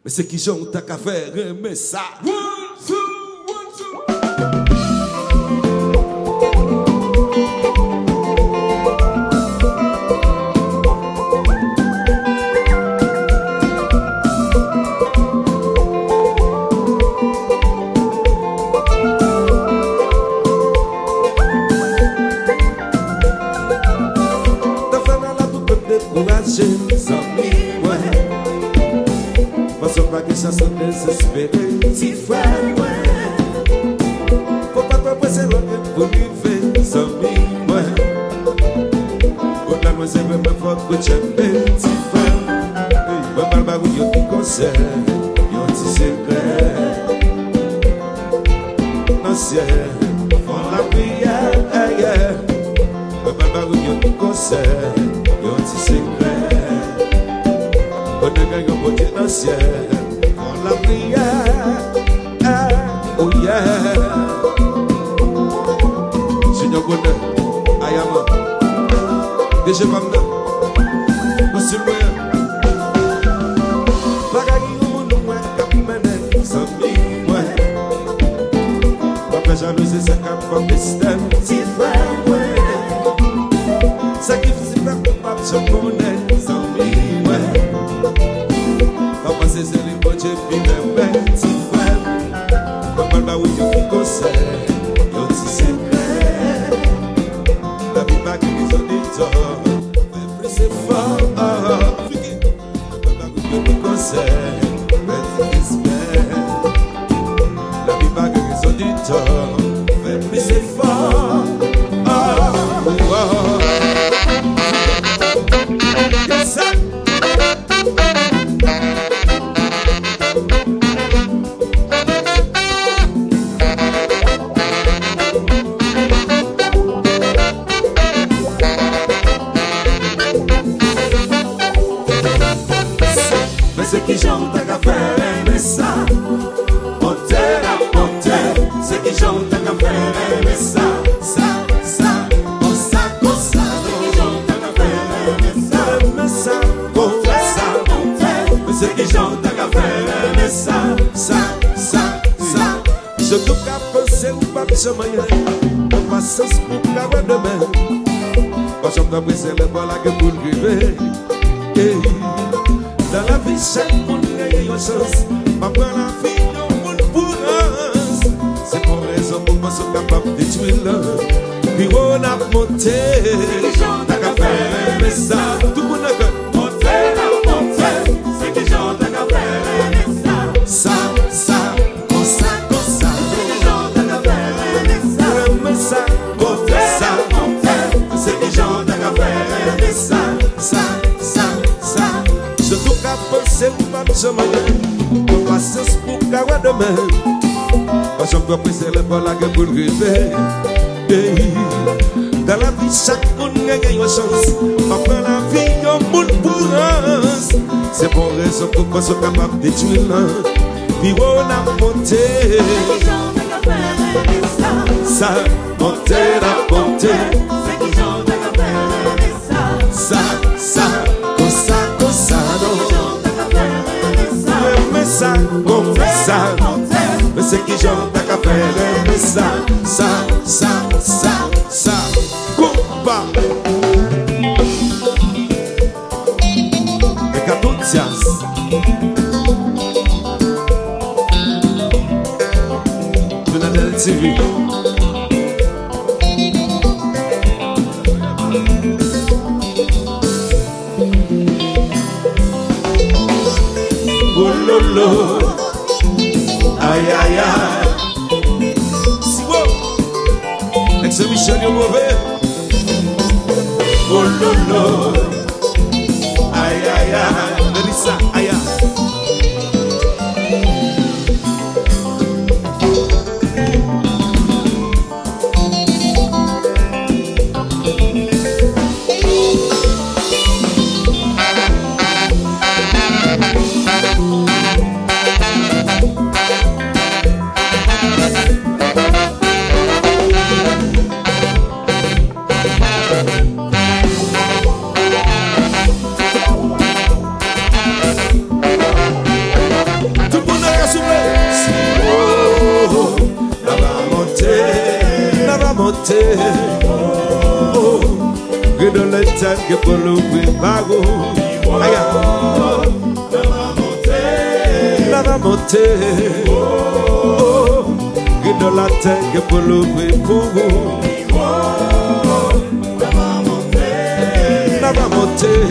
Mais c'est qui j'en t'as qu'à faire aimer ça. One, two, one, two. Ta femme là pour te décourager, sans moi. Façon pas que ça soit désespéré, si frère, ouais. Faut pas te presser l'autre pour lui faire sans moi. Pour la moi c'est même fort que tu aimes, si frère. Va pas le barou, y'a qui conseille, y'a un petit secret. Non, c'est, font la prière, yeah. Va pas le barou, y'a qui conseille, y'a un petit secret. On a gagné au côté dans le ciel, on la prière, oh yeah. Seigneur Bonheur, Ayama, déjà pas mal, monsieur le moyen. Bagaille au monde, moi, cap mené, sans vie, moi. Papa jalousie, ça cap pas destin, si frère, ouais. Sacrifice, pas coupable, je connais, sans vie, ouais. Papa c'est les poches puis les petits frères. Papa le baou yo qui conseille, yo ti secret. La vie pas qui les auditeurs, mais plus c'est fort. Papa le baou yo qui conseille, petit respect. La vie pas qui les auditeurs, mais plus c'est fort. Yes, sir. C'est qui chante à café, mais ça, monter la monter. C'est qui chante à café, mais ça, ça, oh ça, oh ça. C'est qui chante à café, mais ça, oh ça, monter. C'est qui chante à café, mais ça, ça. Je dois qu'à penser ou pas de moyen. On passe pour qu'à demain. Quand j'en dois briser les balles que pour vivre. Dans la vie, chaque monde gagne une chance. Ma prendre la vie, on monde pour us. C'est pour raison pour moi, sont capables de tuer l'homme. Puis on a monté. C'est qui chante à café, mais ça. Tout le monde a monté, la montée. C'est qui chante à café, mais ça. Ça, oh ça, oh ça. C'est qui chante à café, mais ça. Mais ça, monté, ça, monté. C'est qui chante à café, mais ça. Je dois qu'à penser ou pas de moyen. On passe pour qu'à demain. Quand j'en dois presser les balles pour le rêver. Dans la vie, chaque monde gagne une chance. Après la vie, on monde pour us. C'est pour raison pour qu'on soit capable de tuer l'un. Puis on a monté. Ça, monter la montée. C'est qui chante à café, ça. Ça, comme ça, comme ça, non. Mais ça, comme ça. Mais c'est qui chante à café, mais ça. Coupa. Et Catoutias. Donadel TV. Oh lolo. Aïe aïe aïe. Si bon. Ex-Michel yo mauvais. Oh lolo. Aïe aïe aïe. Melissa aïe aïe. monter. Que dans le temps que pour l'ouvrir bago. Aïe. La va monter. Que dans la tête que pour l'ouvrir pour vous. La va monter.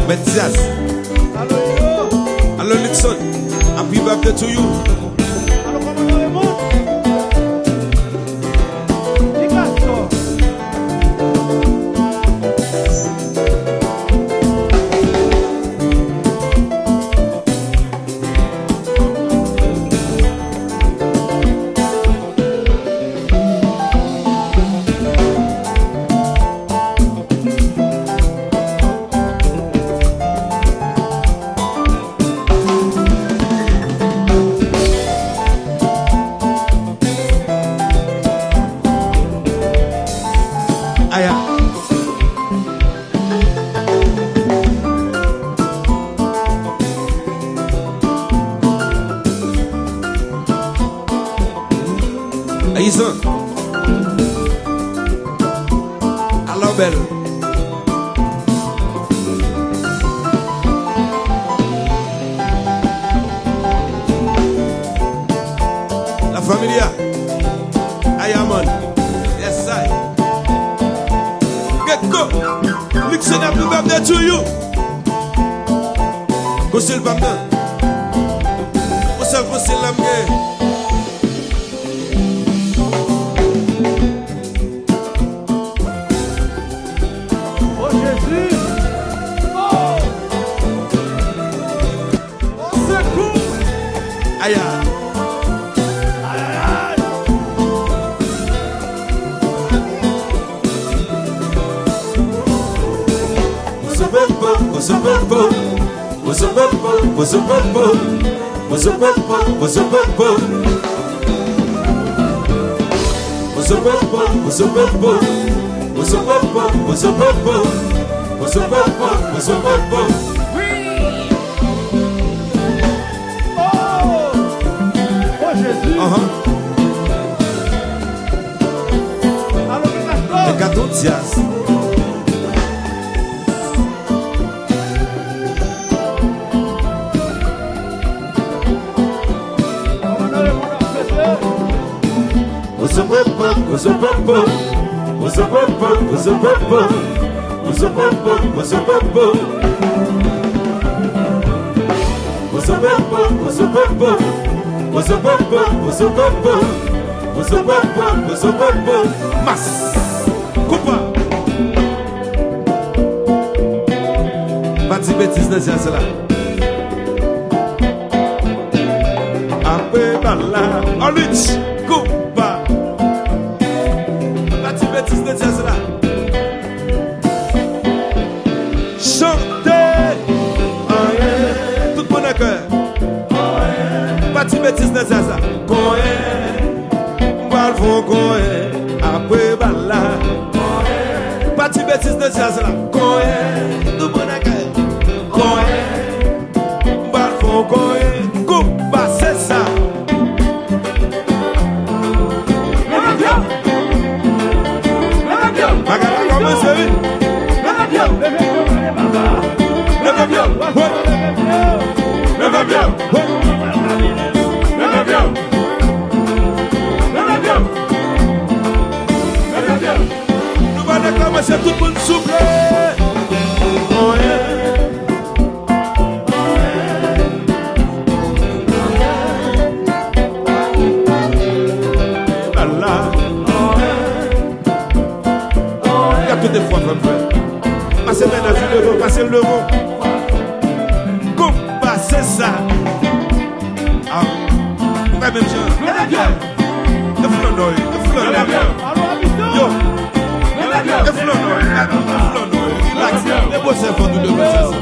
Metias. Hello Nixon. Happy birthday to you. Hello, Commodore Raymond. Picasso. Alors belle. La familia. Ayaman. Yes, I. Get go. Nixon, happy birthday to you. Go still back now. Go still lamge. Aïe. Dias. Mas Coupa Bati bêtise dans ça là. Après bala en lutte Coupa Bati bêtise dans ça là. Chantez tout mon cœur. Bati bêtise dans ça là. Balvon après bala. Bati bêtise dans ça là. Tout mon cœur. Balvon Coupa c'est ça. Magala comme c'est lui. Nous allons commencer tout le monde souffler. Des fois, passez maintenant sur le vent, passez le vent. Coupe, passez ça. Ah, pas même genre. Le flonnoy, Yo, le flonnoy, relax. Les beaux servants de deux personnes.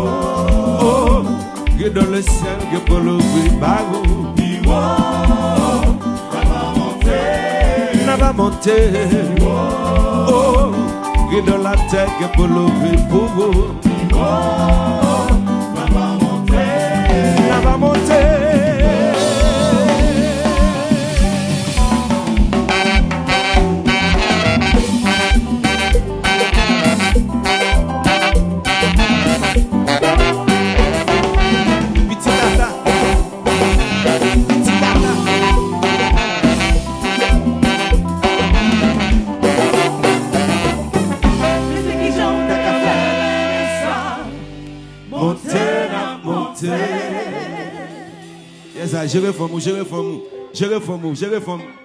Oh, que dans le ciel, que pour le bago. Va monter. Oh, que dans la terre, que pour le bourreau. Va monter. Je reforme.